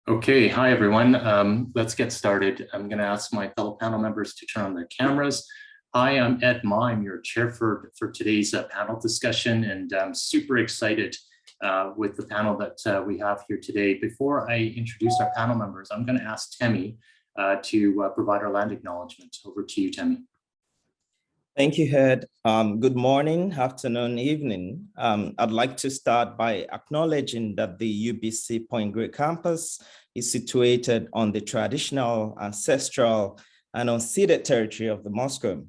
Okay, hi everyone. Let's get started. I'm going to ask my fellow panel members to turn on their cameras. Hi, I'm Ed Ma. I'm your chair for today's panel discussion, and I'm super excited with the panel that we have here today. Before I introduce our panel members, I'm going to ask Temi to provide our land acknowledgement. Over to you, Temi. Thank you, Ed. Good morning, afternoon, evening. I'd like to start by acknowledging that the UBC Point Grey campus is situated on the traditional, ancestral, and unceded territory of the Musqueam.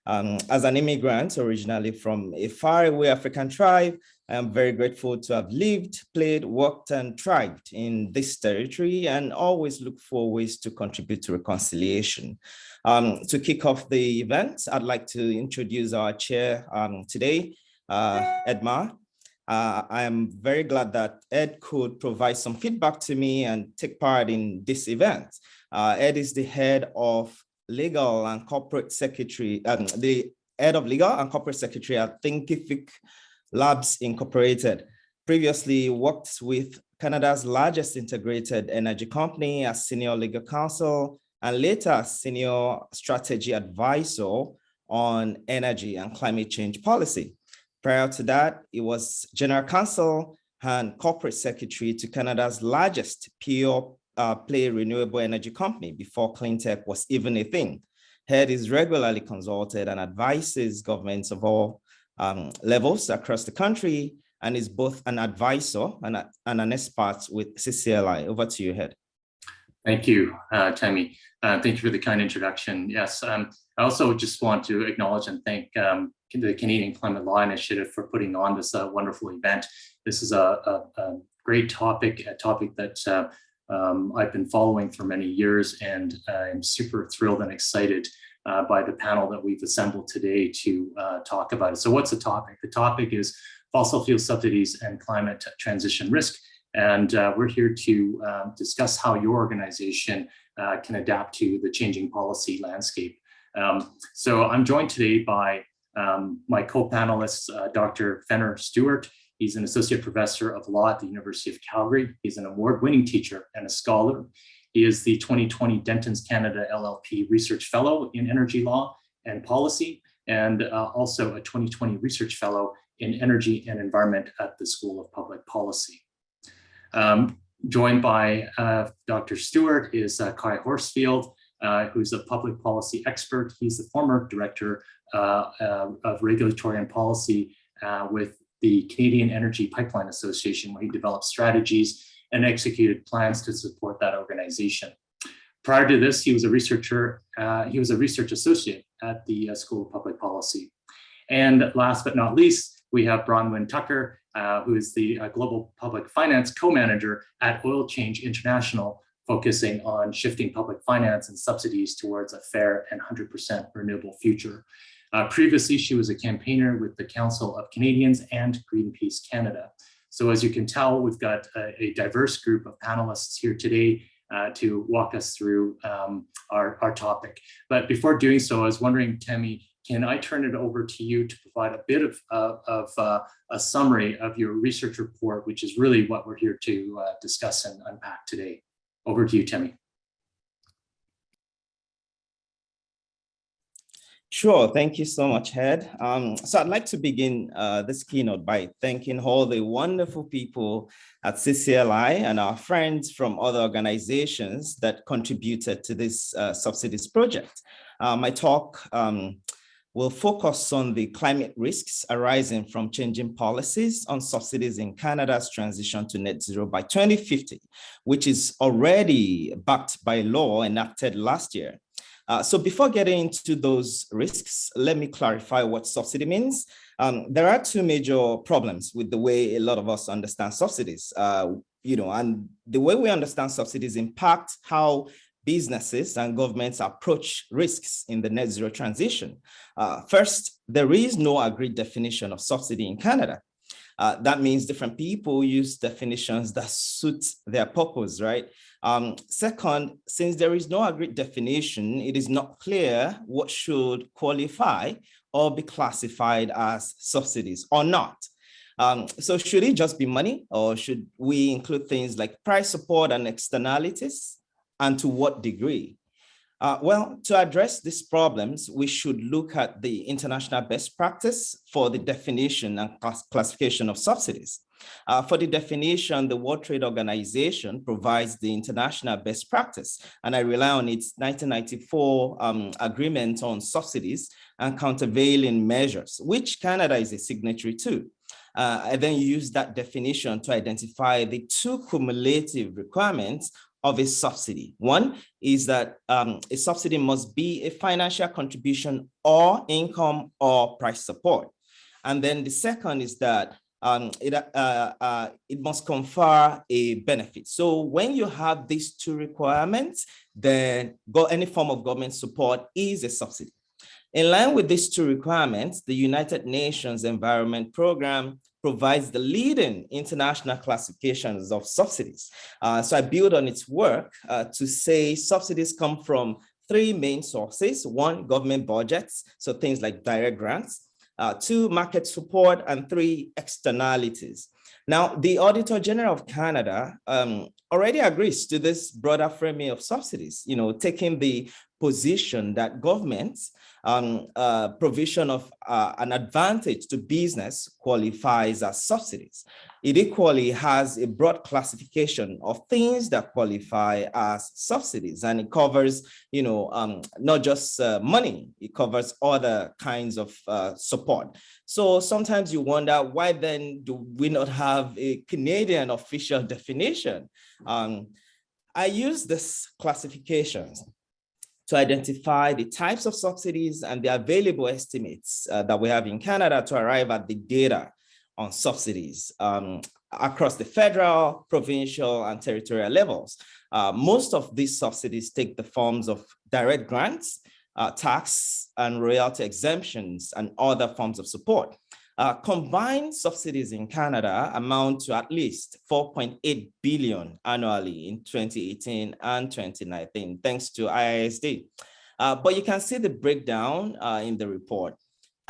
As an immigrant originally from a faraway African tribe, I am very grateful to have lived, played, worked, and thrived in this territory and always look for ways to contribute to reconciliation. To kick off the event, I'd like to introduce our chair today, Ed Ma. I am very glad that Ed could provide some feedback to me and take part in this event. Ed is the head of Legal and Corporate Secretary, the head of Legal and Corporate Secretary at Thinkific Labs Incorporated. Previously worked with Canada's largest integrated energy company as senior legal counsel and later as senior strategy advisor on energy and climate change policy. Prior to that, he was general counsel and corporate secretary to Canada's largest pure play renewable energy company before clean tech was even a thing. Ed is regularly consulted and advises governments of all levels across the country and is both an advisor and an expert with CCLI. Over to you, Ed. Thank you, Temi. Thank you for the kind introduction. Yes, I also just want to acknowledge and thank the Canadian Climate Law Initiative for putting on this wonderful event. This is a great topic, a topic that I've been following for many years, and I'm super thrilled and excited by the panel that we've assembled today to talk about it. So what's the topic? The topic is fossil fuel subsidies and climate transition risk. And we're here to discuss how your organization can adapt to the changing policy landscape. So I'm joined today by my co-panelists, Dr. Fenner Stewart. He's an associate professor of law at the University of Calgary. He's an award-winning teacher and a scholar. He is the 2020 Dentons Canada LLP Research Fellow in Energy Law and Policy, and also a 2020 Research Fellow in Energy and Environment at the School of Public Policy. Joined by Dr. Stewart is Kai Horsfield, who's a public policy expert. He's the former director of regulatory and policy with the Canadian Energy Pipeline Association, where he developed strategies and executed plans to support that organization. Prior to this, he was a researcher. He was a research associate at the School of Public Policy. And last but not least, we have Bronwyn Tucker, who is the Global Public Finance Co-Manager at Oil Change International, focusing on shifting public finance and subsidies towards a fair and 100% renewable future. Previously, she was a campaigner with the Council of Canadians and Greenpeace Canada. So as you can tell, we've got a diverse group of panelists here today to walk us through our topic. But before doing so, I was wondering, Temi, can I turn it over to you to provide a bit of a summary of your research report, which is really what we're here to discuss and unpack today. Over to you, Temi. Sure, thank you so much, Ed. So I'd like to begin this keynote by thanking all the wonderful people at CCLI and our friends from other organizations that contributed to this subsidies project. My talk will focus on the climate risks arising from changing policies on subsidies in Canada's transition to net zero by 2050, which is already backed by law enacted last year. So before getting into those risks, let me clarify what subsidy means. There are two major problems with the way a lot of us understand subsidies. And the way we understand subsidies impact how businesses and governments approach risks in the net zero transition. First, there is no agreed definition of subsidy in Canada. That means different people use definitions that suit their purpose, right? Second, since there is no agreed definition, it is not clear what should qualify or be classified as subsidies or not. So should it just be money, or should we include things like price support and externalities, and to what degree? Well, to address these problems, we should look at the international best practice for the definition and classification of subsidies. For the definition, the World Trade Organization provides the international best practice, and I rely on its 1994 agreement on subsidies and countervailing measures, which Canada is a signatory to. I then use that definition to identify the two cumulative requirements of a subsidy. One is that a subsidy must be a financial contribution or income or price support. And then the second is that it must confer a benefit. So when you have these two requirements, then any form of government support is a subsidy. In line with these two requirements, the United Nations Environment Programme provides the leading international classifications of subsidies. So I build on its work to say subsidies come from three main sources: one, government budgets, so things like direct grants; two, market support; and three, externalities. Now, the Auditor General of Canada already agrees to this broader framing of subsidies, taking the position that governments provision of an advantage to business qualifies as subsidies. It equally has a broad classification of things that qualify as subsidies, and it covers, not just money, it covers other kinds of support. So sometimes you wonder, why then do we not have a Canadian official definition? I use this classifications to identify the types of subsidies and the available estimates that we have in Canada to arrive at the data on subsidies across the federal, provincial, and territorial levels. Most of these subsidies take the forms of direct grants, tax and royalty exemptions, and other forms of support. Combined subsidies in Canada amount to at least 4.8 billion annually in 2018 and 2019, thanks to IISD. But you can see the breakdown in the report.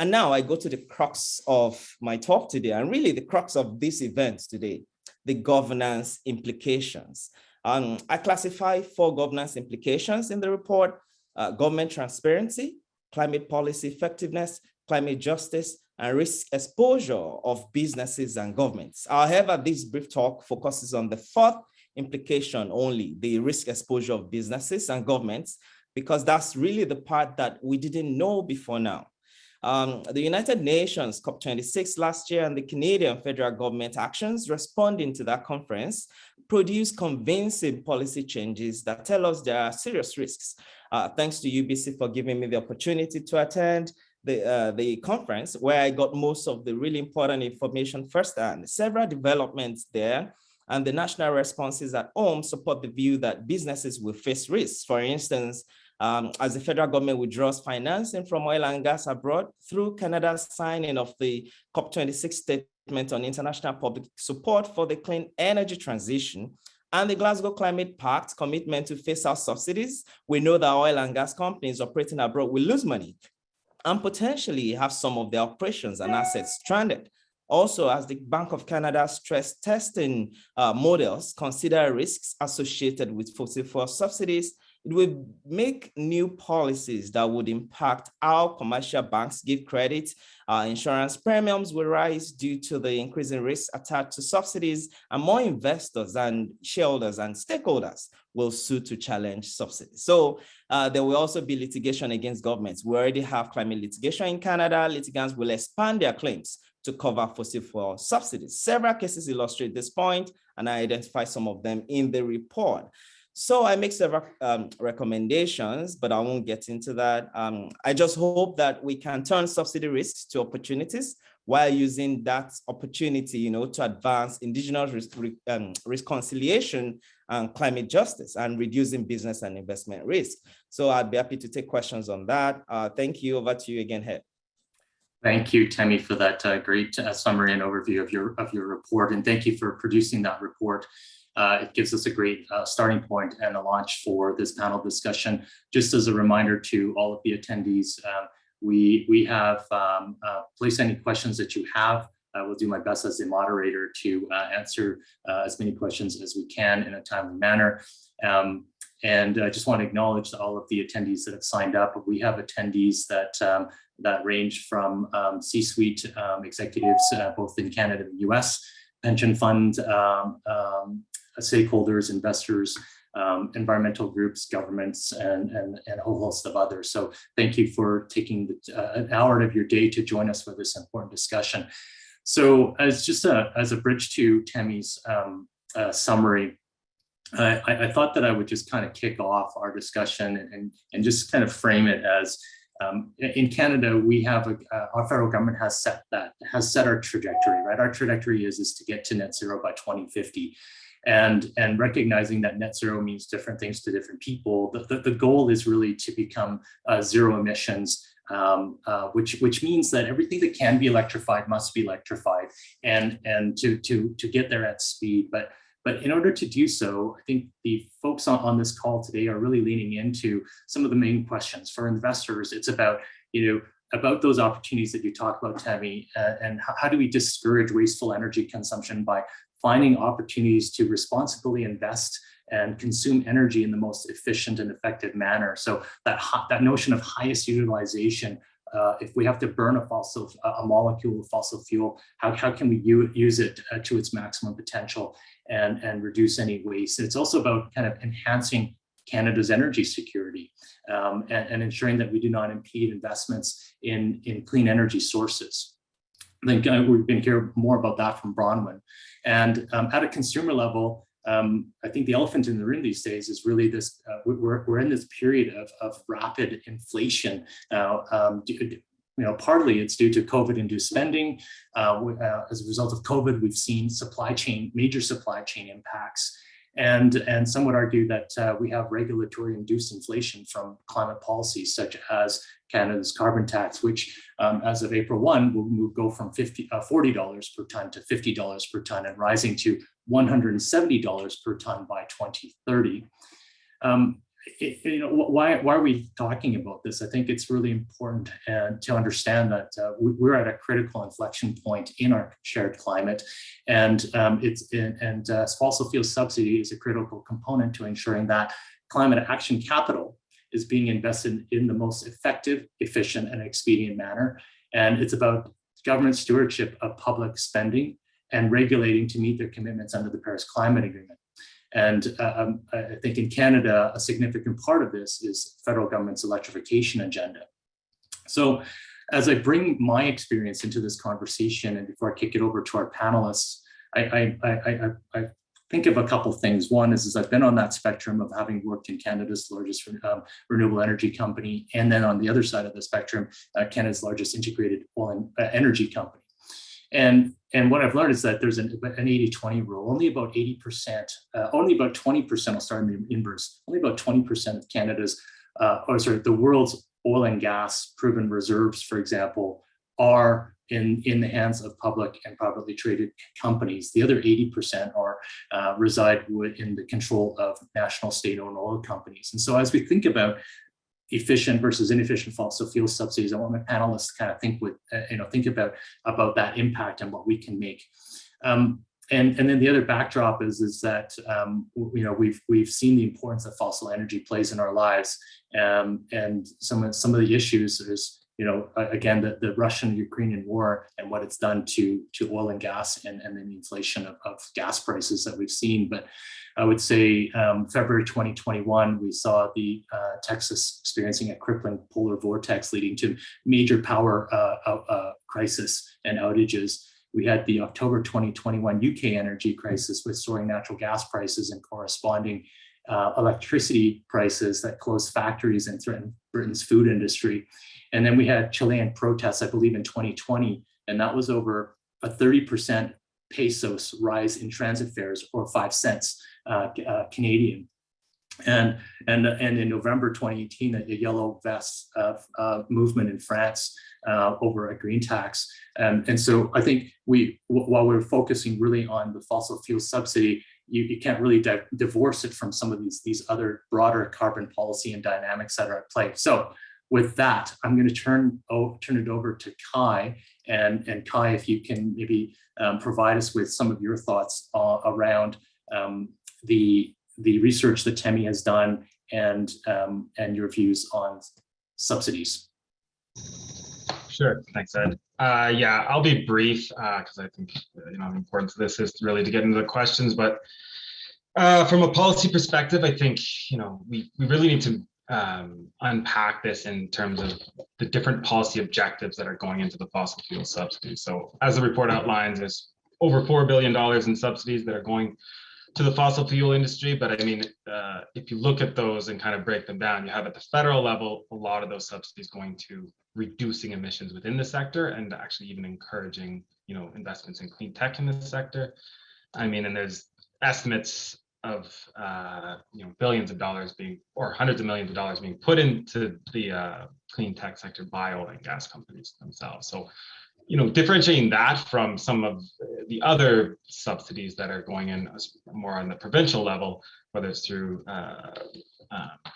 And now I go to the crux of my talk today, and really the crux of this event today, the governance implications. I classify 4 governance implications in the report: government transparency, climate policy effectiveness, climate justice, and risk exposure of businesses and governments. However, this brief talk focuses on the 4th implication only, the risk exposure of businesses and governments, because that's really the part that we didn't know before now. The United Nations COP26 last year and the Canadian federal government actions responding to that conference produced convincing policy changes that tell us there are serious risks. Thanks to UBC for giving me the opportunity to attend the conference, where I got most of the really important information firsthand. Several developments there and the national responses at home support the view that businesses will face risks. For instance, as the federal government withdraws financing from oil and gas abroad through Canada's signing of the COP26 Statement on international public support for the clean energy transition and the Glasgow Climate Pact commitment to phase out subsidies, we know that oil and gas companies operating abroad will lose money and potentially have some of their operations and assets stranded. Also, as the Bank of Canada stress testing models consider risks associated with fossil fuel subsidies, it will make new policies that would impact how commercial banks give credit. Insurance premiums will rise due to the increasing risks attached to subsidies, and more investors and shareholders and stakeholders will sue to challenge subsidies. So there will also be litigation against governments. We already have climate litigation in Canada. Litigants will expand their claims to cover fossil fuel subsidies. Several cases illustrate this point, and I identify some of them in the report. So I make several recommendations, but I won't get into that. I just hope that we can turn subsidy risks to opportunities while using that opportunity, to advance Indigenous reconciliation and climate justice and reducing business and investment risk. So I'd be happy to take questions on that. Thank you. Over to you again, Head. Thank you, Temi, for that great summary and overview of your report, and thank you for producing that report. It gives us a great starting point and a launch for this panel discussion. Just as a reminder to all of the attendees, we have placed any questions that you have will do my best as the moderator to answer as many questions as we can in a timely manner. And I just want to acknowledge all of the attendees that have signed up. We have attendees that range from C-suite executives, both in Canada and the US, pension fund stakeholders, investors, environmental groups, governments, and a whole host of others. So thank you for taking an hour of your day to join us for this important discussion. So as a bridge to Tammy's summary, I thought that I would just kind of kick off our discussion and just kind of frame it as in Canada, we have our federal government has set our trajectory, right? Our trajectory is to get to net zero by 2050. And recognizing that net zero means different things to different people, the goal is really to become zero emissions, which means that everything that can be electrified must be electrified, and to get there at speed. But in order to do so, I think the folks on this call today are really leaning into some of the main questions. For investors, it's about, about those opportunities that you talked about, Tammy, and how do we discourage wasteful energy consumption by finding opportunities to responsibly invest and consume energy in the most efficient and effective manner. So that notion of highest utilization, if we have to burn a molecule of fossil fuel, how can we use it to its maximum potential and reduce any waste? It's also about kind of enhancing Canada's energy security and ensuring that we do not impede investments in clean energy sources. I think we're going to hear more about that from Bronwyn. And at a consumer level, I think the elephant in the room these days is really this, we're in this period of rapid inflation. Partly it's due to COVID-induced spending. As a result of COVID, we've seen major supply chain impacts. And some would argue that we have regulatory induced inflation from climate policies such as Canada's carbon tax, which as of April 1 will go from $40 per ton to $50 per ton and rising to $170 per ton by 2030. Why are we talking about this? I think it's really important to understand that we're at a critical inflection point in our shared climate, and fossil fuel subsidy is a critical component to ensuring that climate action capital is being invested in the most effective, efficient, and expedient manner. And it's about government stewardship of public spending and regulating to meet their commitments under the Paris Climate Agreement. And I think in Canada, a significant part of this is federal government's electrification agenda. So as I bring my experience into this conversation, and before I kick it over to our panelists, I think of a couple of things. One is I've been on that spectrum of having worked in Canada's largest renewable energy company, and then on the other side of the spectrum, Canada's largest integrated oil and energy company. And what I've learned is that there's an 80-20 rule. Only about 80%, only about 20%, I'll start in the inverse, only about 20% of Canada's, the world's oil and gas proven reserves, for example, are in the hands of public and privately traded companies. The other 80% reside in the control of national state-owned oil companies. And so as we think about efficient versus inefficient fossil fuel subsidies, I want my panelists to kind of think about that impact and what we can make. And then the other backdrop is that we've seen the importance that fossil energy plays in our lives, and some of the issues is again the Russian-Ukrainian war and what it's done to oil and gas and the inflation of gas prices that we've seen. But I would say February 2021, we saw the Texas experiencing a crippling polar vortex leading to major power crisis and outages. We had the October 2021 UK energy crisis with soaring natural gas prices and corresponding electricity prices that closed factories and threatened Britain's food industry. And then we had Chilean protests, I believe, in 2020, and that was over a 30% pesos rise in transit fares, or 5 cents Canadian. And in November 2018, a yellow vest movement in France over a green tax. And so I think while we're focusing really on the fossil fuel subsidy, you can't really divorce it from some of these other broader carbon policy and dynamics that are at play. So with that, I'm going to turn it over to Kai, and Kai, if you can maybe provide us with some of your thoughts around the research that Temi has done and your views on subsidies. Sure, thanks, Ed. Yeah, I'll be brief because I think the importance of this is really to get into the questions. But from a policy perspective, I think we really need to unpack this in terms of the different policy objectives that are going into the fossil fuel subsidies. So as the report outlines, there's over $4 billion in subsidies that are going to the fossil fuel industry. But I mean, if you look at those and kind of break them down, you have at the federal level, a lot of those subsidies going to reducing emissions within the sector and actually even encouraging, investments in clean tech in this sector. I mean, and there's estimates of, billions of dollars or hundreds of millions of dollars being put into the clean tech sector by oil and gas companies themselves. So, differentiating that from some of the other subsidies that are going in more on the provincial level, whether it's through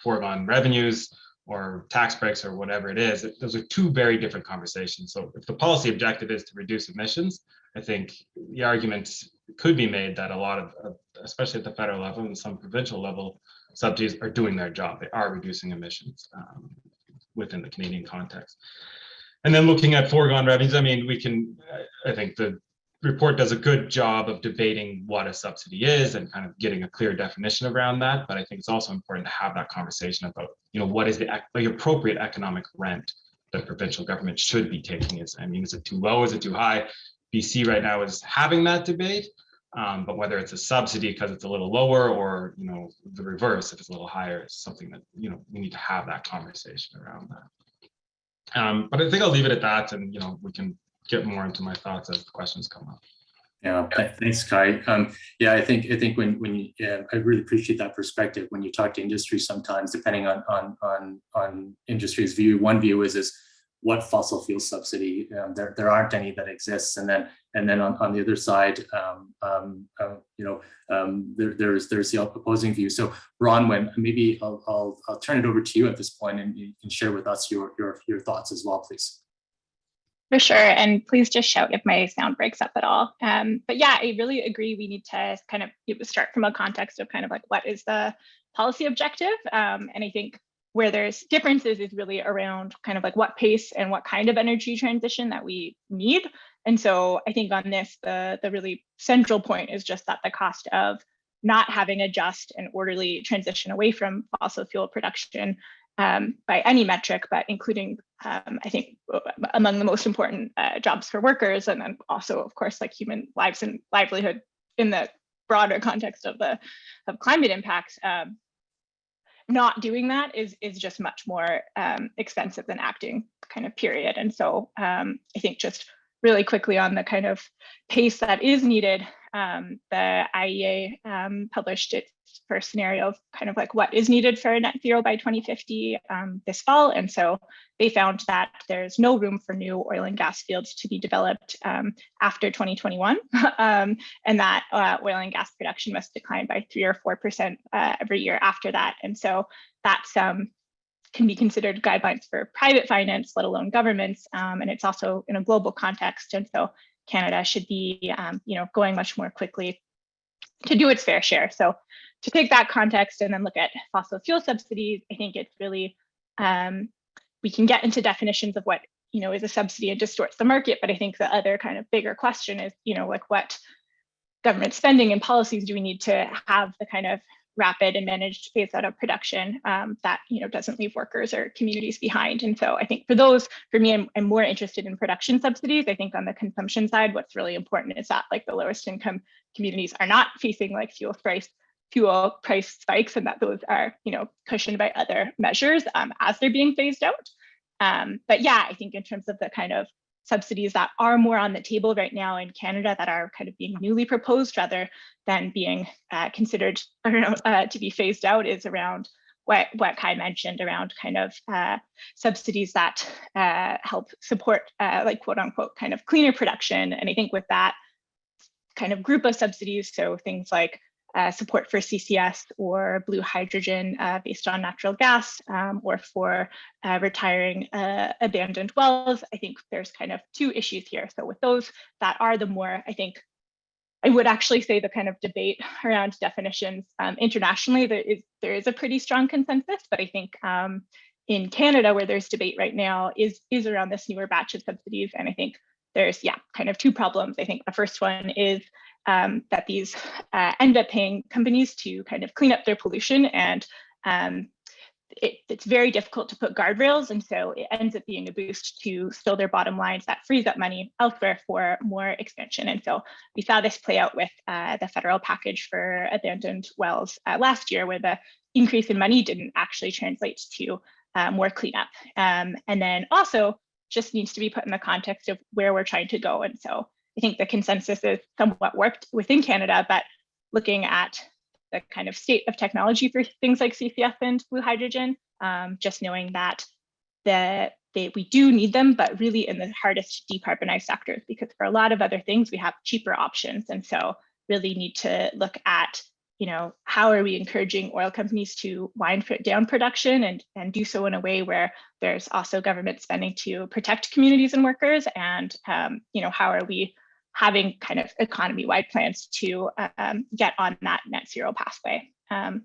foregone revenues or tax breaks or whatever it is, those are two very different conversations. So if the policy objective is to reduce emissions, I think the argument could be made that a lot of, especially at the federal level and some provincial level, subsidies are doing their job. They are reducing emissions within the Canadian context. And then looking at foregone revenues, I mean, I think the report does a good job of debating what a subsidy is and kind of getting a clear definition around that. But I think it's also important to have that conversation about, what is the appropriate economic rent that provincial government should be taking. Is it too low? Is it too high? BC right now is having that debate, but whether it's a subsidy because it's a little lower or, the reverse, if it's a little higher, is something that, we need to have that conversation around that. But I think I'll leave it at that, and, we can get more into my thoughts as the questions come up. Yeah, thanks, Kai. Yeah, I think when you, I really appreciate that perspective. When you talk to industry, sometimes depending on industry's view, one view is what fossil fuel subsidy? There aren't any that exists, and then on the other side, there's the opposing view. So Bronwyn, maybe I'll turn it over to you at this point, and you can share with us your thoughts as well, please. For sure, and please just shout if my sound breaks up at all. But yeah, I really agree. We need to kind of start from a context of kind of like what is the policy objective, and I think where there's differences is really around kind of like what pace and what kind of energy transition that we need. And so I think on this, the really central point is just that the cost of not having a just and orderly transition away from fossil fuel production by any metric, but including, I think, among the most important jobs for workers, and then also, of course, like human lives and livelihood in the broader context of climate impacts. Not doing that is just much more expensive than acting, kind of period. And so I think just really quickly on the kind of pace that is needed, the IEA published its first scenario of kind of like what is needed for net zero by 2050 this fall. And so they found that there's no room for new oil and gas fields to be developed after 2021, and that oil and gas production must decline by 3 or 4% every year after that. And so that's can be considered guidelines for private finance, let alone governments, and it's also in a global context. And so Canada should be, going much more quickly to do its fair share. So to take that context and then look at fossil fuel subsidies, I think it's really, we can get into definitions of what, is a subsidy and distorts the market. But I think the other kind of bigger question is, like what government spending and policies do we need to have the kind of rapid and managed phase out of production that doesn't leave workers or communities behind. And so I think for me, I'm more interested in production subsidies. I think on the consumption side, what's really important is that like the lowest income communities are not facing like fuel price spikes, and that those are cushioned by other measures as they're being phased out. But yeah, I think in terms of the kind of subsidies that are more on the table right now in Canada that are kind of being newly proposed rather than being considered to be phased out is around what Kai mentioned around kind of subsidies that help support like quote unquote kind of cleaner production. And I think with that kind of group of subsidies, so things like support for CCS or blue hydrogen based on natural gas, or for retiring abandoned wells. I think there's kind of two issues here. So with those that are the more, I think, I would actually say the kind of debate around definitions internationally, there is a pretty strong consensus, but I think in Canada, where there's debate right now, is around this newer batch of subsidies. And I think there's, kind of two problems. I think the first one is that these end up paying companies to kind of clean up their pollution, and it's very difficult to put guardrails, and so it ends up being a boost to still their bottom lines that frees up money elsewhere for more expansion. And so we saw this play out with the federal package for abandoned wells last year, where the increase in money didn't actually translate to more cleanup. And then also just needs to be put in the context of where we're trying to go. And so I think the consensus is somewhat warped within Canada, but looking at the kind of state of technology for things like CCS and blue hydrogen, just knowing that we do need them, but really in the hardest to decarbonize sectors, because for a lot of other things, we have cheaper options. And so really need to look at, how are we encouraging oil companies to wind down production and do so in a way where there's also government spending to protect communities and workers, and how are we having kind of economy-wide plans to get on that net zero pathway. And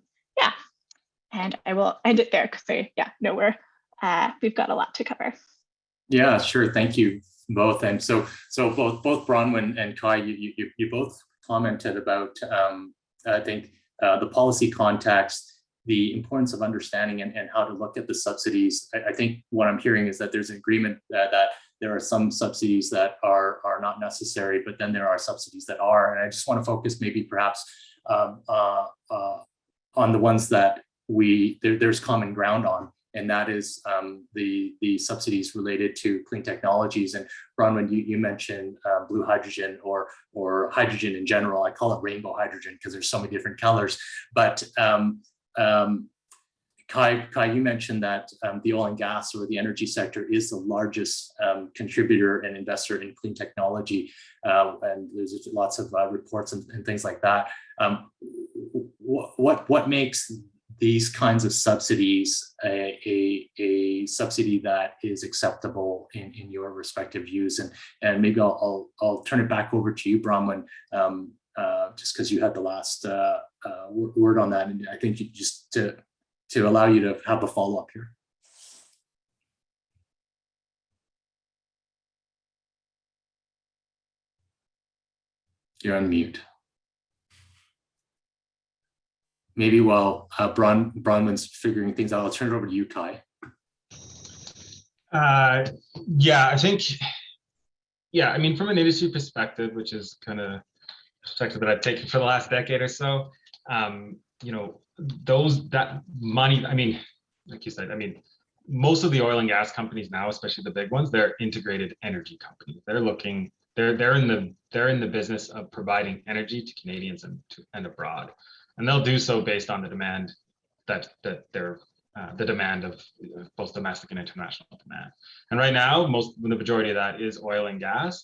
I will end it there because we've got a lot to cover. Yeah, sure. Thank you both. And so both Bronwyn and Kai, you both commented about I think the policy context, the importance of understanding and how to look at the subsidies. I think what I'm hearing is that there's an agreement that there are some subsidies that are not necessary, but then there are subsidies that are. And I just want to focus maybe perhaps on the ones that there's common ground on, and that is the subsidies related to clean technologies. And Bronwyn, you mentioned blue hydrogen or hydrogen in general. I call it rainbow hydrogen because there's so many different colors. But Kai, you mentioned that the oil and gas or the energy sector is the largest contributor and investor in clean technology, and there's lots of reports and things like that. What makes these kinds of subsidies a subsidy that is acceptable in your respective views? And maybe I'll turn it back over to you, Bronwyn, just because you had the last word on that, and I think you just to allow you to have a follow-up here. You're on mute. Maybe while Bronwyn's figuring things out, I'll turn it over to you, Kai. I think, I mean, from an industry perspective, which is kind of perspective that I've taken for the last decade or so, that money, I mean, like you said, I mean, most of the oil and gas companies now, especially the big ones, they're integrated energy companies. They're in the business of providing energy to Canadians and abroad, and they'll do so based on the demand that they're the demand of both domestic and international demand. And right now, the majority of that is oil and gas.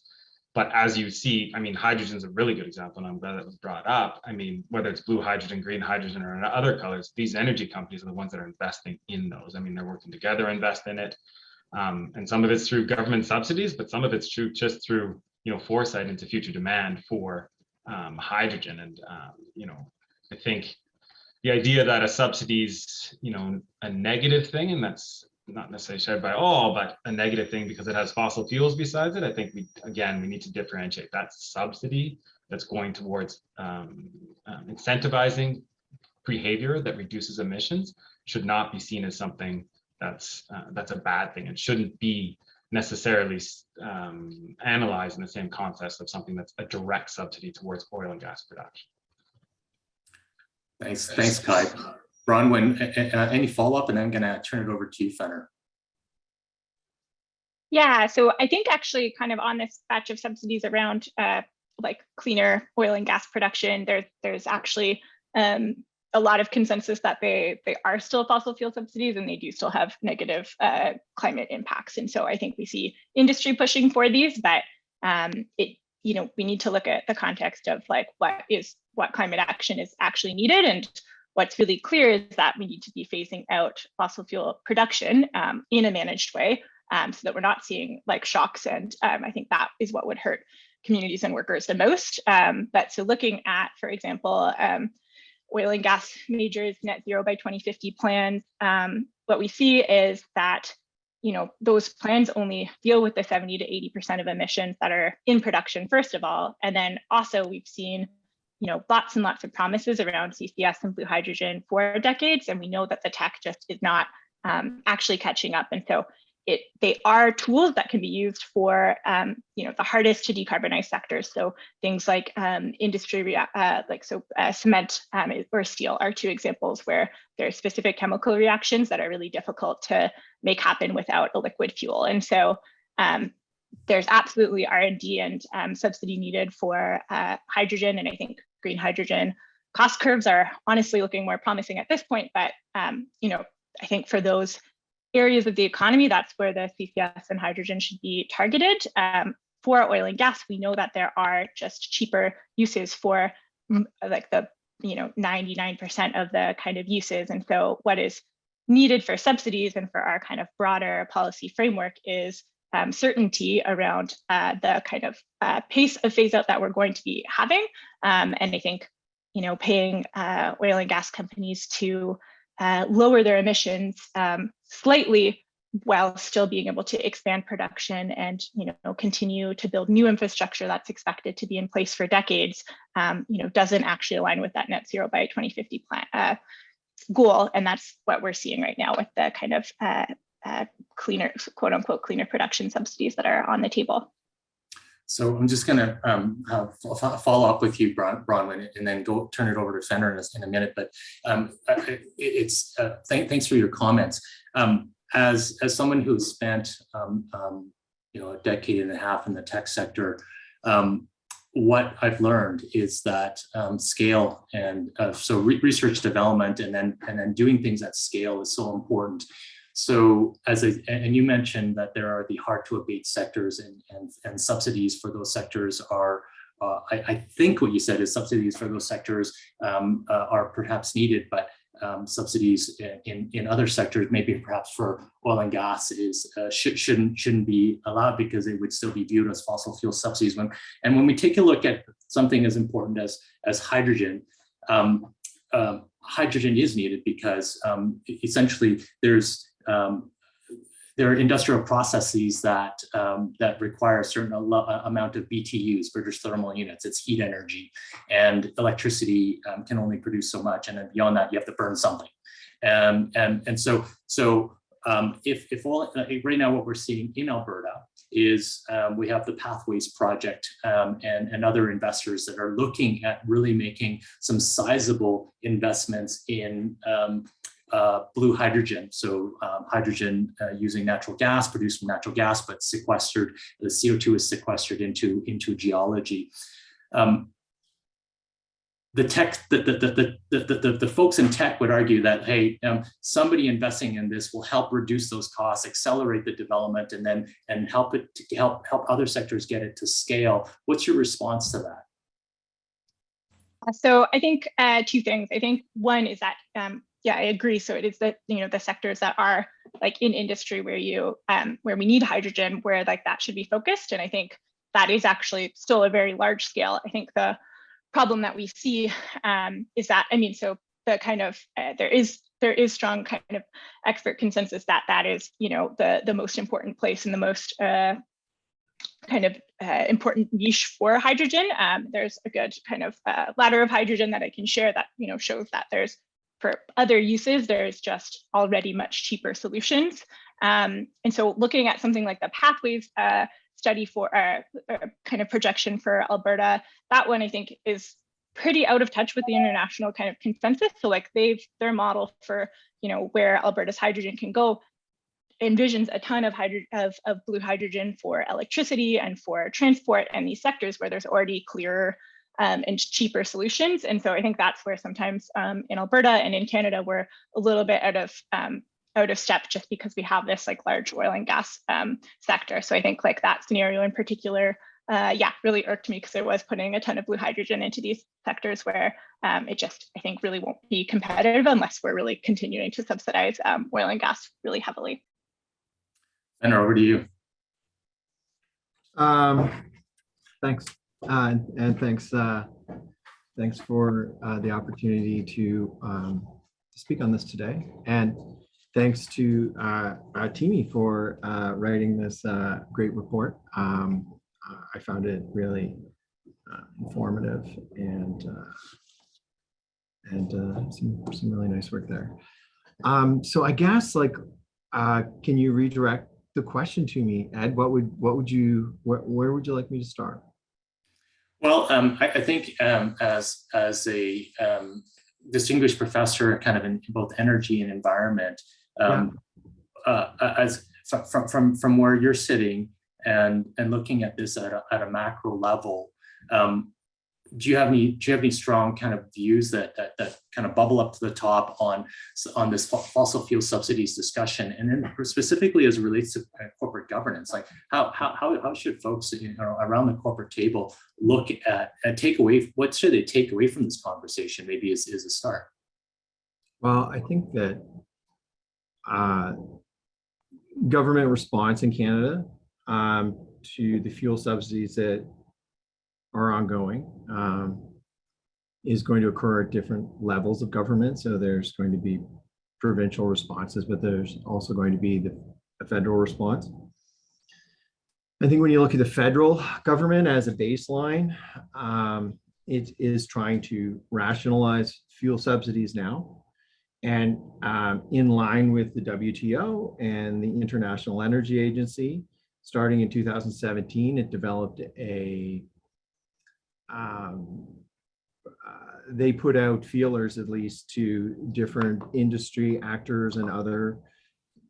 But as you see, I mean, hydrogen is a really good example, and I'm glad that was brought up. I mean, whether it's blue hydrogen, green hydrogen, or other colors, these energy companies are the ones that are investing in those. I mean, they're working together to invest in it. And some of it's through government subsidies, but some of it's just through, foresight into future demand for hydrogen. And, I think the idea that a subsidy is, a negative thing, and that's not necessarily shared by all, but a negative thing because it has fossil fuels besides it. I think we need to differentiate that subsidy that's going towards incentivizing behavior that reduces emissions should not be seen as something that's a bad thing. It shouldn't be necessarily analyzed in the same context of something that's a direct subsidy towards oil and gas production. Thanks, Kai. Bronwyn, any follow-up, and I'm going to turn it over to you, Fenner. Yeah, so I think actually kind of on this batch of subsidies around like cleaner oil and gas production, there's actually a lot of consensus that they are still fossil fuel subsidies, and they do still have negative climate impacts. And so I think we see industry pushing for these, but we need to look at the context of like what climate action is actually needed. And what's really clear is that we need to be phasing out fossil fuel production in a managed way, so that we're not seeing like shocks. And I think that is what would hurt communities and workers the most. But so looking at, for example, oil and gas majors net zero by 2050 plans, what we see is that those plans only deal with the 70 to 80% of emissions that are in production, first of all. And then also we've seen lots and lots of promises around CCS and blue hydrogen for decades, and we know that the tech just is not actually catching up. And so they are tools that can be used for the hardest to decarbonize sectors. So things like industry, cement or steel are two examples where there are specific chemical reactions that are really difficult to make happen without a liquid fuel. And so there's absolutely R&D and subsidy needed for hydrogen, and I think green hydrogen cost curves are honestly looking more promising at this point. But I think for those areas of the economy, that's where the CCS and hydrogen should be targeted. For oil and gas, we know that there are just cheaper uses for like the 99% of the kind of uses. And so what is needed for subsidies and for our kind of broader policy framework is certainty around the kind of pace of phase out that we're going to be having. And I think, paying oil and gas companies to lower their emissions slightly while still being able to expand production and continue to build new infrastructure that's expected to be in place for decades, doesn't actually align with that net zero by 2050 plan goal. And that's what we're seeing right now with the kind of cleaner, quote unquote, cleaner production subsidies that are on the table. So I'm just going to follow up with you, Bronwyn, and then turn it over to Fenner in a minute. But thanks for your comments. As someone who's spent a decade and a half in the tech sector, what I've learned is that scale and research development and then doing things at scale is so important. So and you mentioned that there are the hard to abate sectors and subsidies for those sectors are, I think what you said is subsidies for those sectors are perhaps needed, but subsidies in other sectors, maybe perhaps for oil and gas, shouldn't be allowed because it would still be viewed as fossil fuel subsidies. When we take a look at something as important as hydrogen, hydrogen is needed because essentially there are industrial processes that require a certain amount of BTUs, British thermal units. It's heat energy, and electricity can only produce so much, and then beyond that, you have to burn something. If right now what we're seeing in Alberta is we have the Pathways Project and other investors that are looking at really making some sizable investments in blue hydrogen. So hydrogen using natural gas, produced from natural gas, but sequestered, the CO2 is sequestered into geology. The folks in tech would argue that, hey, somebody investing in this will help reduce those costs, accelerate the development, and help other sectors get it to scale. What's your response to that? So I think two things. I think one is that I agree. So it is that the sectors that are like in industry where we need hydrogen, where like that should be focused. And I think that is actually still a very large scale. I think the problem that we see is that, so the kind of there is strong kind of expert consensus that is the most important place and the most important niche for hydrogen. There's a good kind of ladder of hydrogen that I can share that shows that there's, for other uses, there's just already much cheaper solutions. And so looking at something like the Pathways study for kind of projection for Alberta, that one I think is pretty out of touch with the international kind of consensus. So like their model for where Alberta's hydrogen can go envisions a ton of blue hydrogen for electricity and for transport and these sectors where there's already clearer and cheaper solutions. And so I think that's where sometimes in Alberta and in Canada we're a little bit out of step just because we have this like large oil and gas sector. So I think like that scenario in particular yeah, really irked me because it was putting a ton of blue hydrogen into these sectors where it just, I think, really won't be competitive unless we're really continuing to subsidize oil and gas really heavily. And over to you. Thanks, and thanks for the opportunity to speak on this today, and thanks to Timi for writing this great report. I found it really informative and some really nice work there. So I guess, like, can you redirect the question to me, Ed? Where would you like me to start? Well, I think as a distinguished professor, kind of in both energy and environment, as from where you're sitting and looking at this at a macro level, do you have any strong kind of views that kind of bubble up to the top on this fossil fuel subsidies discussion, and then specifically as it relates to corporate governance? Like how should folks, you know, around the corporate table look at and take away, what should they take away from this conversation? Maybe is a start. Well, I think that government response in Canada to the fuel subsidies that are ongoing is going to occur at different levels of government. So there's going to be provincial responses, but there's also going to be the federal response. I think when you look at the federal government as a baseline, it is trying to rationalize fuel subsidies now. And in line with the WTO and the International Energy Agency, starting in 2017, it developed they put out feelers, at least, to different industry actors and other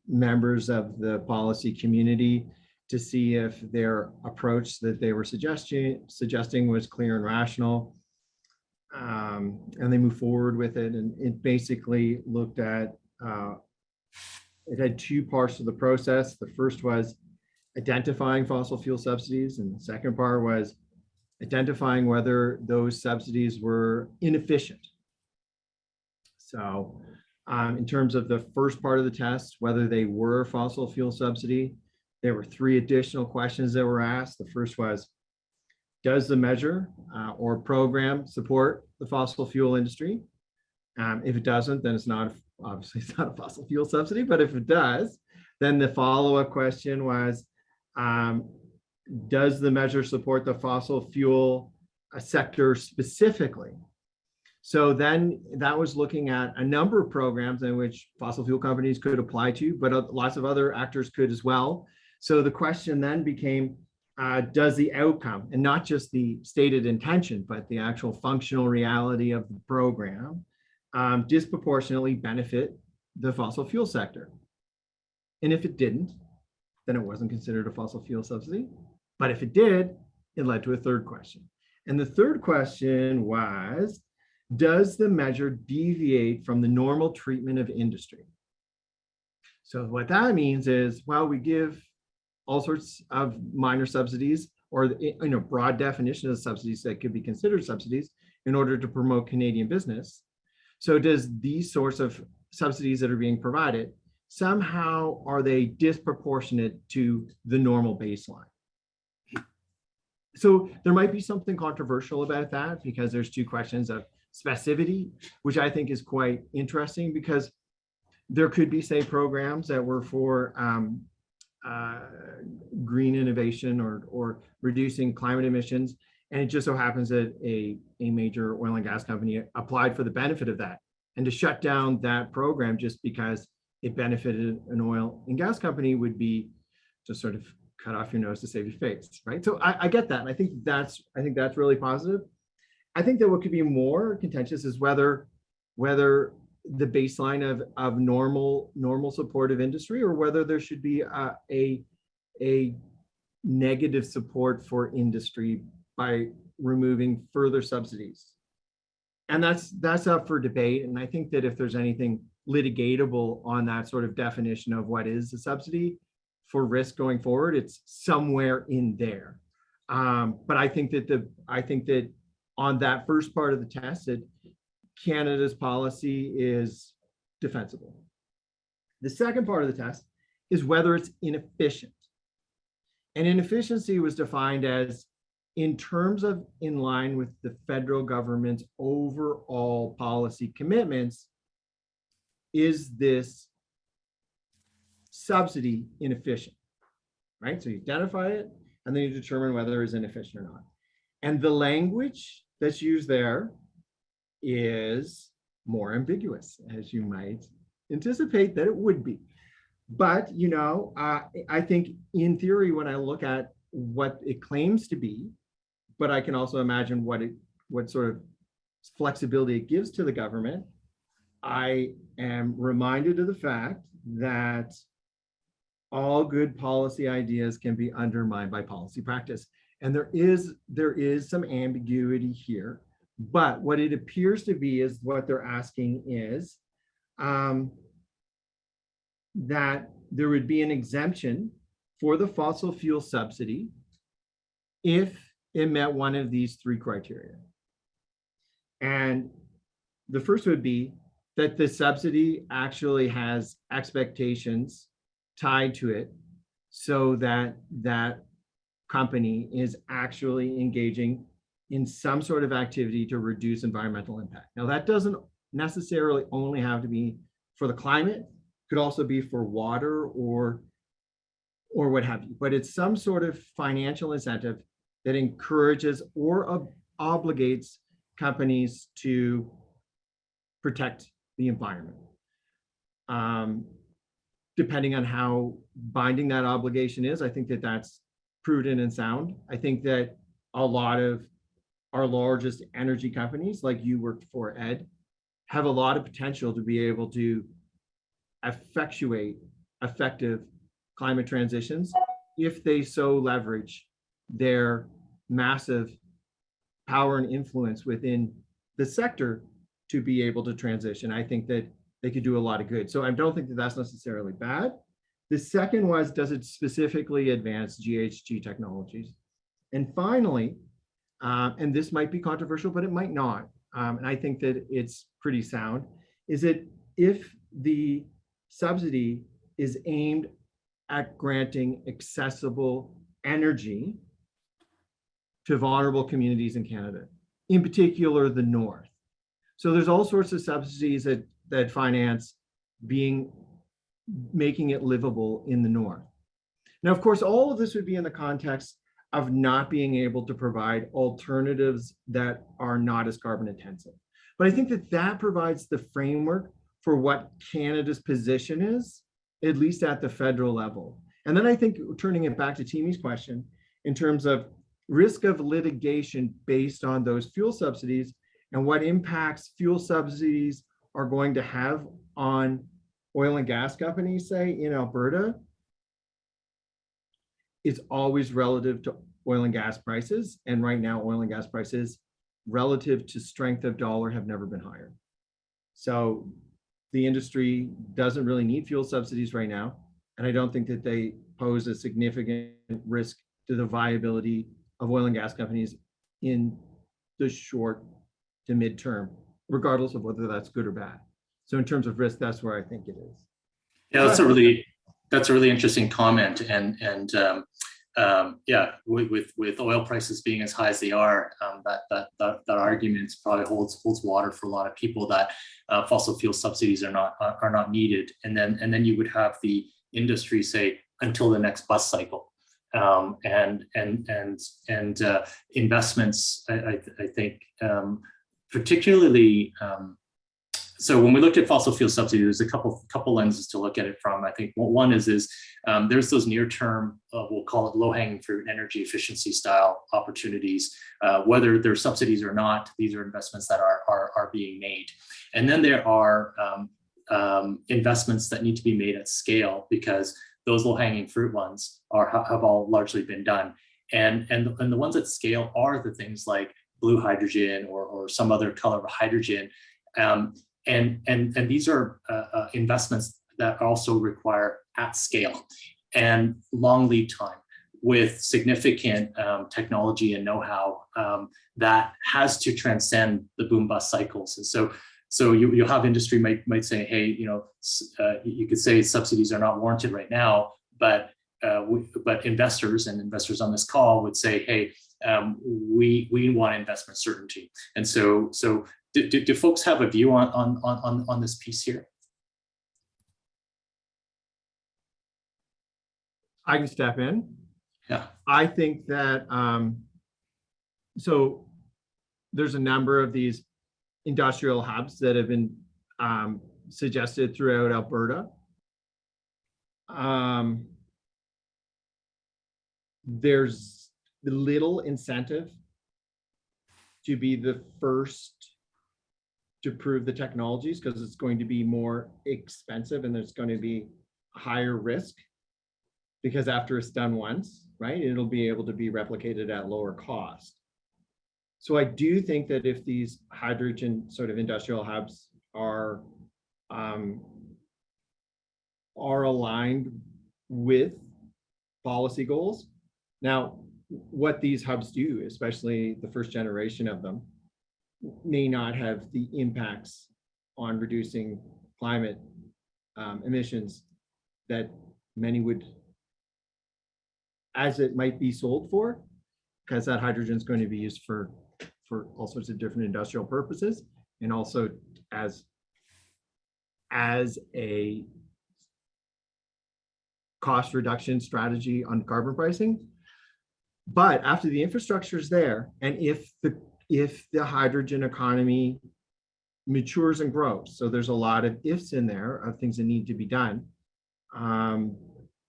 members of the policy community to see if their approach that they were suggesting was clear and rational. And they moved forward with it. And it basically looked at, it had two parts of the process. The first was identifying fossil fuel subsidies, and the second part was identifying whether those subsidies were inefficient. So in terms of the first part of the test, whether they were a fossil fuel subsidy, there were three additional questions that were asked. The first was, does the measure or program support the fossil fuel industry? If it doesn't, then it's not, obviously it's not a fossil fuel subsidy, but if it does, then the follow-up question was, does the measure support the fossil fuel sector specifically? So then that was looking at a number of programs in which fossil fuel companies could apply to, but lots of other actors could as well. So the question then became, does the outcome, and not just the stated intention, but the actual functional reality of the program, disproportionately benefit the fossil fuel sector? And if it didn't, then it wasn't considered a fossil fuel subsidy. But if it did, it led to a third question. And the third question was, does the measure deviate from the normal treatment of industry? So what that means is, well, we give all sorts of minor subsidies, or broad definition of subsidies that could be considered subsidies in order to promote Canadian business. So does these sorts of subsidies that are being provided, somehow are they disproportionate to the normal baseline? So there might be something controversial about that, because there's two questions of specificity, which I think is quite interesting, because there could be, say, programs that were for green innovation or reducing climate emissions, and it just so happens that a major oil and gas company applied for the benefit of that, and to shut down that program just because it benefited an oil and gas company would be to sort of cut off your nose to save your face, right? So I get that, and I think that's really positive. I think that what could be more contentious is whether the baseline of normal support of industry, or whether there should be a negative support for industry by removing further subsidies. And that's up for debate. And I think that if there's anything litigatable on that sort of definition of what is a subsidy for risk going forward, it's somewhere in there. But I think that on that first part of the test, that Canada's policy is defensible. The second part of the test is whether it's inefficient. And inefficiency was defined as in terms of in line with the federal government's overall policy commitments, is this subsidy inefficient, right? So you identify it and then you determine whether it's inefficient or not. And the language that's used there is more ambiguous, as you might anticipate that it would be. But, you know, I think in theory, when I look at what it claims to be, but I can also imagine what sort of flexibility it gives to the government, I am reminded of the fact that all good policy ideas can be undermined by policy practice. And there is some ambiguity here, but what it appears to be is what they're asking is that there would be an exemption for the fossil fuel subsidy if it met one of these three criteria. And the first would be that the subsidy actually has expectations tied to it so that that company is actually engaging in some sort of activity to reduce environmental impact. Now, that doesn't necessarily only have to be for the climate, could also be for water or what have you, but it's some sort of financial incentive that encourages or obligates companies to protect the environment. Depending on how binding that obligation is, I think that that's prudent and sound. I think that a lot of our largest energy companies, like you worked for, Ed, have a lot of potential to be able to effectuate effective climate transitions if they so leverage their massive power and influence within the sector to be able to transition. I think that they could do a lot of good. So I don't think that that's necessarily bad. The second was, does it specifically advance GHG technologies? And finally, and this might be controversial, but it might not, and I think that it's pretty sound, is that if the subsidy is aimed at granting accessible energy to vulnerable communities in Canada, in particular the North. So there's all sorts of subsidies that finance making it livable in the North. Now, of course, all of this would be in the context of not being able to provide alternatives that are not as carbon intensive. But I think that that provides the framework for what Canada's position is, at least at the federal level. And then I think, turning it back to Timi's question, in terms of risk of litigation based on those fuel subsidies and what impacts fuel subsidies are going to have on oil and gas companies, say in Alberta, it's always relative to oil and gas prices. And right now, oil and gas prices relative to strength of dollar have never been higher. So the industry doesn't really need fuel subsidies right now. And I don't think that they pose a significant risk to the viability of oil and gas companies in the short to midterm, regardless of whether that's good or bad. So in terms of risk, that's where I think it is. Yeah, that's a really interesting comment. And yeah, with oil prices being as high as they are, that argument probably holds water for a lot of people that fossil fuel subsidies are not needed. And then you would have the industry say until the next bus cycle, and investments. I think particularly. So when we looked at fossil fuel subsidy, there's a couple lenses to look at it from. I think one is there's those near-term, we'll call it low-hanging fruit energy efficiency style opportunities, whether they're subsidies or not. These are investments that are being made, and then there are investments that need to be made at scale because those low-hanging fruit ones have all largely been done, and the ones at scale are the things like blue hydrogen or some other color of hydrogen. And these are investments that also require at scale and long lead time. with significant technology and know-how that has to transcend the boom-bust cycles. And so you'll have industry might say, hey, you could say subsidies are not warranted right now, but investors on this call would say, hey, we want investment certainty. And so do folks have a view on this piece here? I can step in. Yeah. I think that, so there's a number of these industrial hubs that have been suggested throughout Alberta. There's little incentive to be the first to prove the technologies because it's going to be more expensive and there's going to be higher risk, because after it's done once, right, it'll be able to be replicated at lower cost. So I do think that if these hydrogen sort of industrial hubs are aligned with policy goals. Now, what these hubs do, especially the first generation of them, may not have the impacts on reducing climate emissions that many would, as it might be sold for, because that hydrogen is going to be used for all sorts of different industrial purposes, and also as a cost reduction strategy on carbon pricing. But after the infrastructure is there, and if the hydrogen economy matures and grows, so there's a lot of ifs in there of things that need to be done,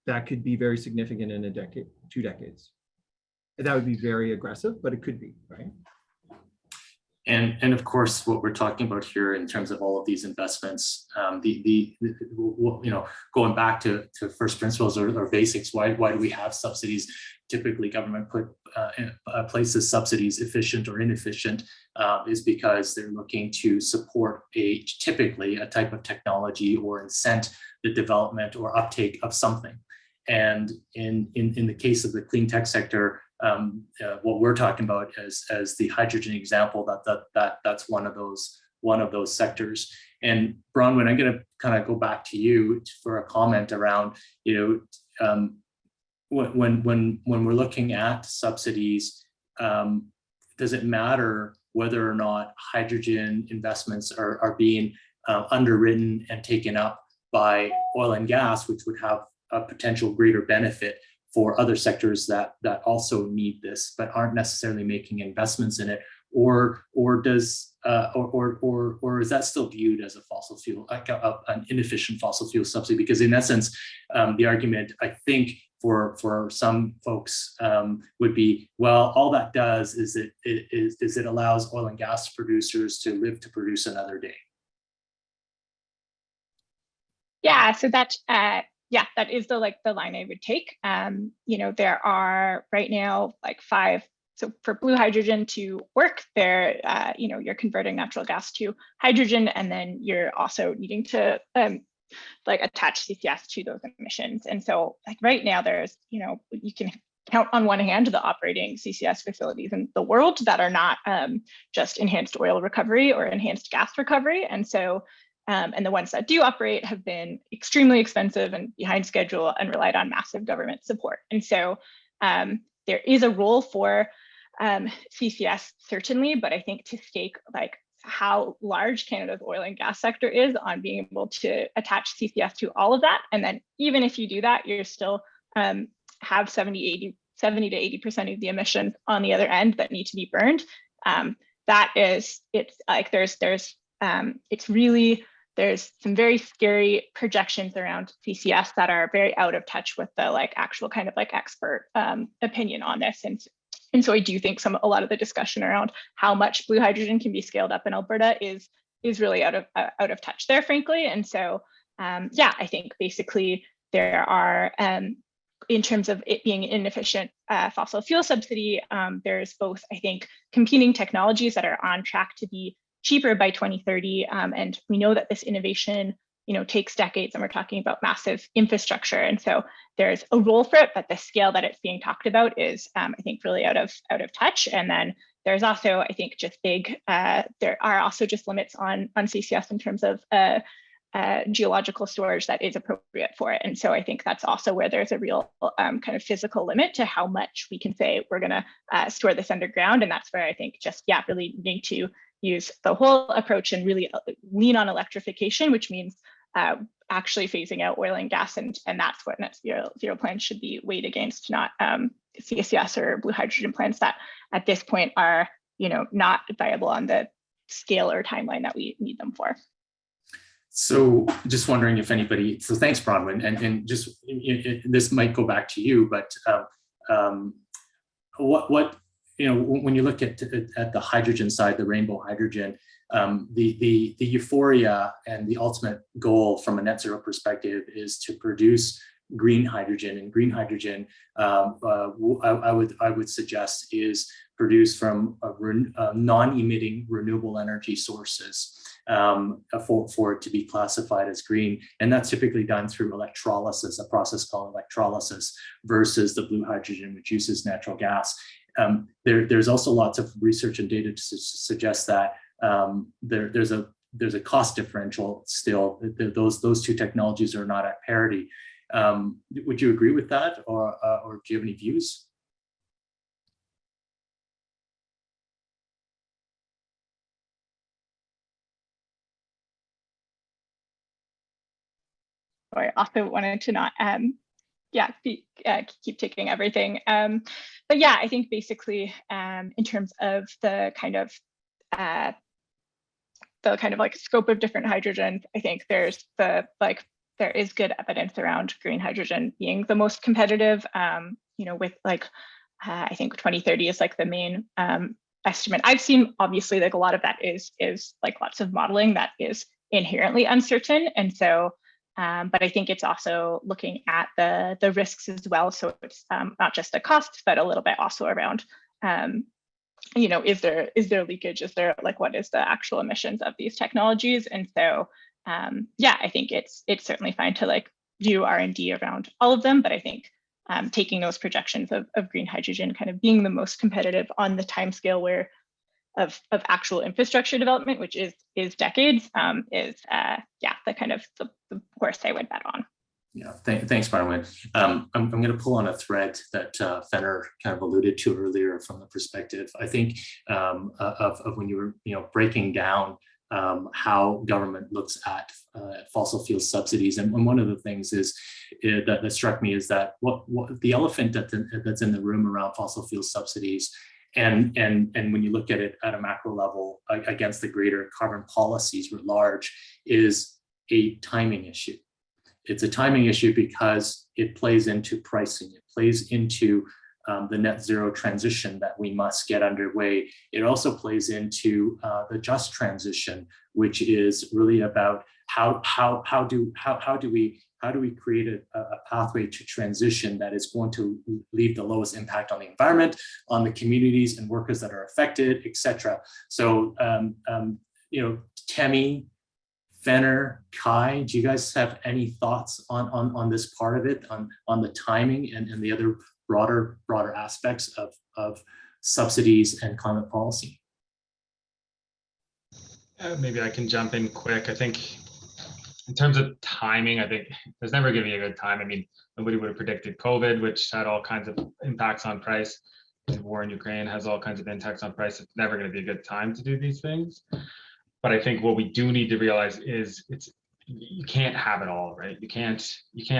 that could be very significant in a decade, 2 decades. And that would be very aggressive, but it could be, right? And of course, what we're talking about here in terms of all of these investments, going back to first principles or basics, why do we have subsidies? Typically, government places subsidies, efficient or inefficient, is because they're looking to support typically a type of technology or incent the development or uptake of something. And in the case of the clean tech sector, what we're talking about as the hydrogen example, that's one of those sectors. And Bronwyn, I'm going to kind of go back to you for a comment around, when we're looking at subsidies, does it matter whether or not hydrogen investments are being underwritten and taken up by oil and gas, which would have a potential greater benefit for other sectors that also need this but aren't necessarily making investments in it, or is that still viewed as a fossil fuel, like an inefficient fossil fuel subsidy? Because in essence, the argument I think for some folks would be, well, all that does is it allows oil and gas producers to live to produce another day. Yeah, so that that is the line I would take. There are right now 5. So for blue hydrogen to work there, you're converting natural gas to hydrogen, and then you're also needing to attach CCS to those emissions. And so right now there's, you can count on one hand the operating CCS facilities in the world that are not just enhanced oil recovery or enhanced gas recovery. And so and the ones that do operate have been extremely expensive and behind schedule and relied on massive government support. And so there is a role for CCS certainly, but I think to stake how large Canada's oil and gas sector is on being able to attach CCS to all of that. And then even if you do that, you're still have 70 to 80% of the emissions on the other end that need to be burned. There's some very scary projections around CCS that are very out of touch with the actual kind of expert opinion on this. And so I do think a lot of the discussion around how much blue hydrogen can be scaled up in Alberta is really out of touch there, frankly. And so I think basically there are in terms of it being an inefficient fossil fuel subsidy, there's both, I think, competing technologies that are on track to be cheaper by 2030. And we know that this innovation takes decades, and we're talking about massive infrastructure. And so there's a role for it, but the scale that it's being talked about is, I think, really out of touch. And then there's also, I think, just there are also just limits on CCS in terms of geological storage that is appropriate for it. And so I think that's also where there's a real kind of physical limit to how much we can say we're going to store this underground. And that's where I think just, really need to use the whole approach and really lean on electrification, which means actually phasing out oil and gas. And that's what net zero plans should be weighed against, not CCS or blue hydrogen plants that at this point are, not viable on the scale or timeline that we need them for. So just wondering if anybody, so thanks, Bronwyn, and just this might go back to you, but what when you look at the hydrogen side, the rainbow hydrogen, the euphoria and the ultimate goal from a net zero perspective is to produce green hydrogen, and green hydrogen I would suggest is produced from non-emitting renewable energy sources for it to be classified as green. And that's typically done through electrolysis, a process called electrolysis, versus the blue hydrogen, which uses natural gas. There's also lots of research and data to suggest that there's a cost differential still. Those two technologies are not at parity. Would you agree with that, or do you have any views? I also wanted to not keep taking everything. But yeah, I think basically in terms of the kind of like scope of different hydrogens, I think there is good evidence around green hydrogen being the most competitive, with I think 2030 is like the main estimate. I've seen, obviously, like a lot of that is like lots of modeling that is inherently uncertain. And so but I think it's also looking at the risks as well. So it's not just the costs, but a little bit also around, is there leakage? Is there what is the actual emissions of these technologies? And so, I think it's certainly fine to do R&D around all of them. But I think taking those projections of green hydrogen kind of being the most competitive on the timescale of actual infrastructure development, which is decades, is the kind of the horse I would bet on. Yeah, thanks, Bronwyn. I'm going to pull on a thread that Fenner kind of alluded to earlier from the perspective, I think, of when you were breaking down how government looks at fossil fuel subsidies. And one of the things that struck me is that what the elephant that's in the room around fossil fuel subsidies, and when you look at it at a macro level against the greater carbon policies writ large, is a timing issue. It's a timing issue because it plays into pricing. It plays into the net zero transition that we must get underway. It also plays into the just transition, which is really about how do we create a pathway to transition that is going to leave the lowest impact on the environment, on the communities and workers that are affected, etc. So, Temi, Fenner, Kai, do you guys have any thoughts on this part of it, on the timing and the other broader aspects of subsidies and climate policy? Maybe I can jump in quick. I think in terms of timing, I think there's never going to be a good time. I mean, nobody would have predicted COVID, which had all kinds of impacts on price. The war in Ukraine has all kinds of impacts on price. It's never going to be a good time to do these things. But I think what we do need to realize is you can't have it all, right? You can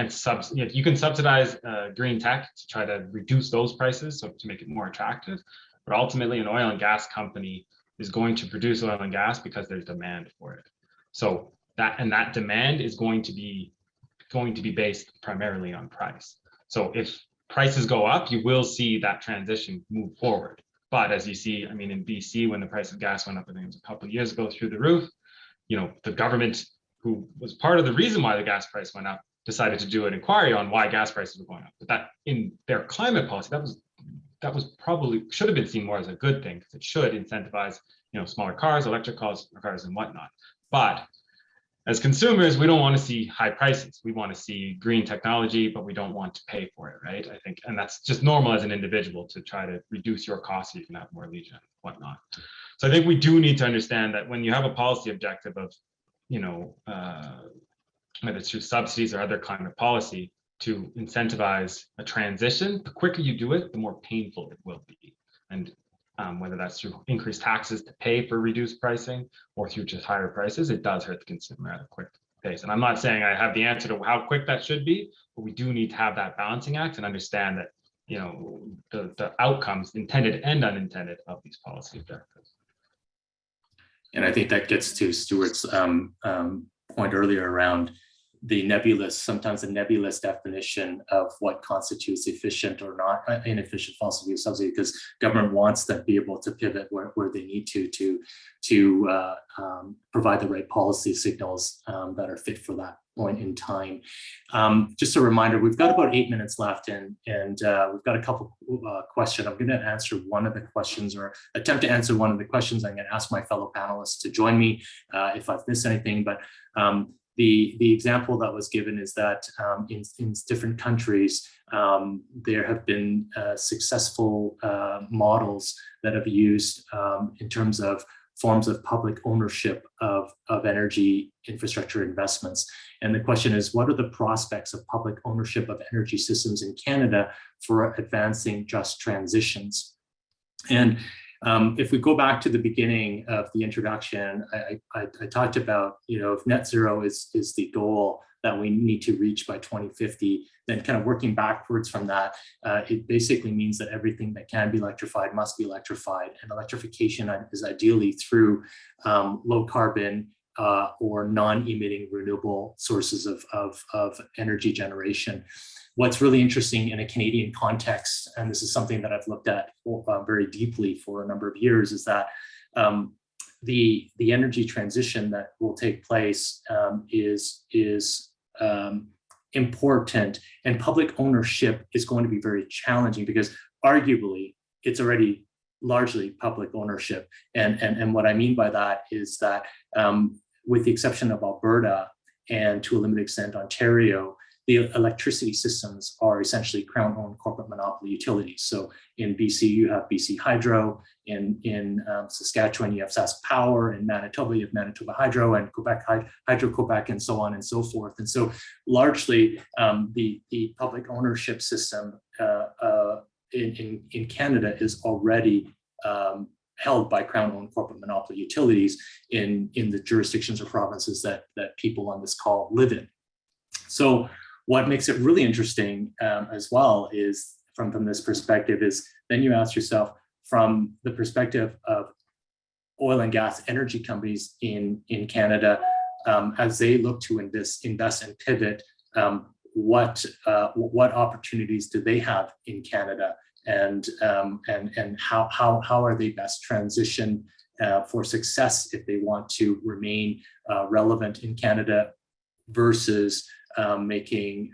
subsidize green tech to try to reduce those prices, so to make it more attractive. But ultimately, an oil and gas company is going to produce oil and gas because there's demand for it. So that demand is going to be based primarily on price. So if prices go up, you will see that transition move forward. But as you see, I mean, in BC, when the price of gas went up, I think it was a couple of years ago, through the roof, the government, who was part of the reason why the gas price went up, decided to do an inquiry on why gas prices were going up. But that, in their climate policy, that was probably should have been seen more as a good thing, because it should incentivize, smaller cars, electric cars, and whatnot. But as consumers, we don't want to see high prices. We want to see green technology, but we don't want to pay for it, right? I think, and that's just normal as an individual to try to reduce your costs so you can have more leisure and whatnot. So I think we do need to understand that when you have a policy objective of, whether it's through subsidies or other climate policy, to incentivize a transition, the quicker you do it, the more painful it will be. And whether that's through increased taxes to pay for reduced pricing or through just higher prices, it does hurt the consumer at a quick pace. And I'm not saying I have the answer to how quick that should be, but we do need to have that balancing act and understand that, the outcomes, intended and unintended, of these policy objectives. And I think that gets to Stuart's point earlier around sometimes the nebulous definition of what constitutes efficient or not inefficient fossil fuel subsidy, because government wants to be able to pivot where they need to provide the right policy signals that are fit for that point in time. Just a reminder, we've got about 8 minutes left, and we've got a couple questions. I'm going to answer one of the questions, or attempt to answer one of the questions. I'm going to ask my fellow panelists to join me if I've missed anything, but the example that was given is that in different countries, there have been successful models that have used in terms of forms of public ownership of energy infrastructure investments. And the question is, what are the prospects of public ownership of energy systems in Canada for advancing just transitions? And if we go back to the beginning of the introduction, I talked about, if net zero is the goal that we need to reach by 2050, then kind of working backwards from that, it basically means that everything that can be electrified must be electrified. And electrification is ideally through low carbon or non-emitting renewable sources of energy generation. What's really interesting in a Canadian context, and this is something that I've looked at very deeply for a number of years, is that the energy transition that will take place is important, and public ownership is going to be very challenging because arguably it's already largely public ownership. And what I mean by that is that with the exception of Alberta and to a limited extent Ontario, the electricity systems are essentially Crown-owned corporate monopoly utilities. So in BC, you have BC Hydro. In Saskatchewan, you have Sask Power. In Manitoba, you have Manitoba Hydro, and Quebec Hydro Quebec, and so on and so forth. And so largely, the public ownership system in Canada is already held by Crown-owned corporate monopoly utilities in the jurisdictions or provinces that people on this call live in. So what makes it really interesting as well is from this perspective is then you ask yourself, from the perspective of oil and gas energy companies in Canada, as they look to invest and pivot, what opportunities do they have in Canada, and how are they best transitioned for success if they want to remain relevant in Canada versus making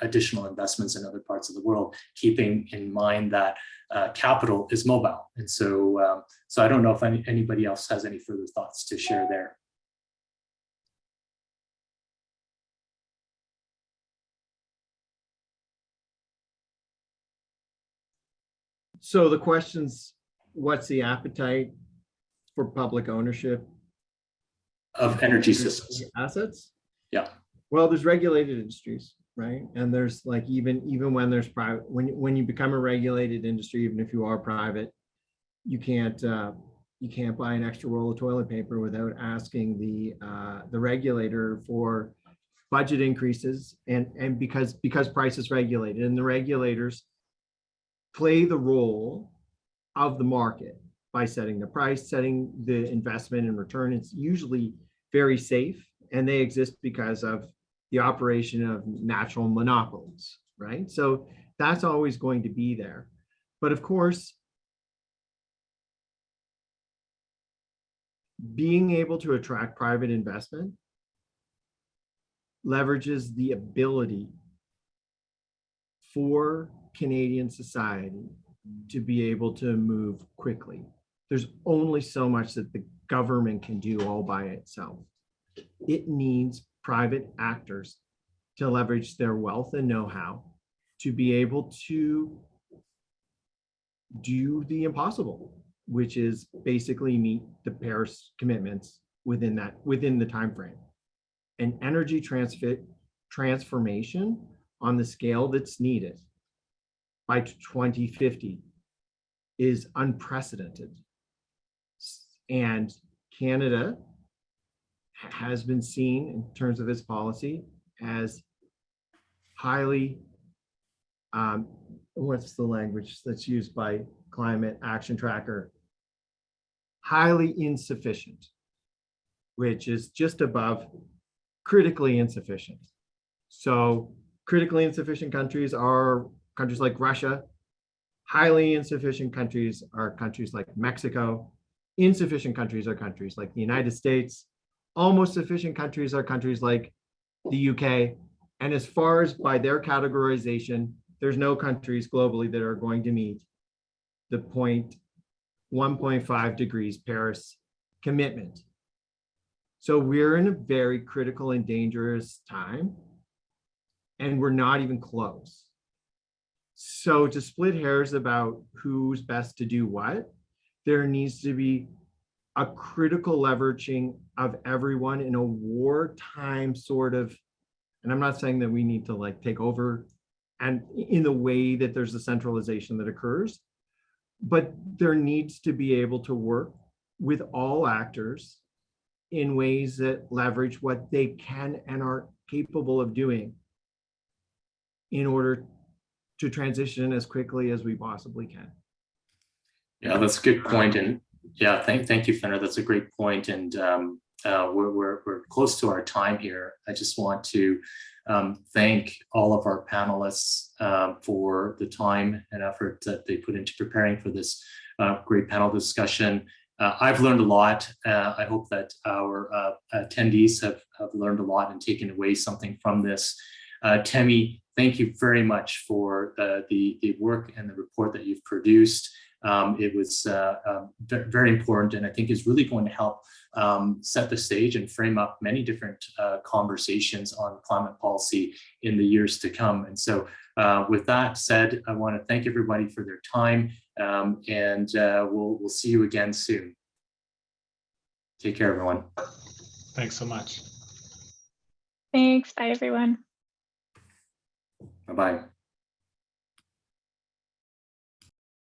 additional investments in other parts of the world, keeping in mind that capital is mobile. And so, I don't know if anybody else has any further thoughts to share there. So the question's, what's the appetite for public ownership of energy systems? Assets? Yeah. Well, there's regulated industries, right? And there's like, even when there's private, when you become a regulated industry, even if you are private, you can't buy an extra roll of toilet paper without asking the regulator for budget increases, and because price is regulated, and the regulators play the role of the market by setting the price, setting the investment and return. It's usually very safe, and they exist because of the operation of natural monopolies, right? So that's always going to be there. But of course, being able to attract private investment leverages the ability for Canadian society to be able to move quickly. There's only so much that the government can do all by itself. It needs private actors to leverage their wealth and know-how to be able to do the impossible, which is basically meet the Paris commitments within the time frame. An energy transformation on the scale that's needed by 2050 is unprecedented. And Canada has been seen in terms of its policy as highly, what's the language that's used by Climate Action Tracker? Highly insufficient, which is just above critically insufficient. So critically insufficient countries are countries like Russia. Highly insufficient countries are countries like Mexico. Insufficient countries are countries like the United States. Almost sufficient countries are countries like the UK. And as far as by their categorization, there's no countries globally that are going to meet the 1.5 degrees Paris commitment. So we're in a very critical and dangerous time, and we're not even close. So to split hairs about who's best to do what, there needs to be a critical leveraging of everyone in a wartime sort of, and I'm not saying that we need to like take over and in the way that there's a centralization that occurs, but there needs to be able to work with all actors in ways that leverage what they can and are capable of doing in order to transition as quickly as we possibly can. Yeah, that's a good point. And yeah, thank you, Fenner. That's a great point. And we're close to our time here. I just want to thank all of our panelists for the time and effort that they put into preparing for this great panel discussion. I've learned a lot. I hope that our attendees have learned a lot and taken away something from this. Temi, thank you very much for the work and the report that you've produced. It was very important, and I think is really going to help set the stage and frame up many different conversations on climate policy in the years to come. And so with that said, I want to thank everybody for their time, and we'll see you again soon. Take care, everyone. Thanks so much. Thanks. Bye, everyone. Bye-bye.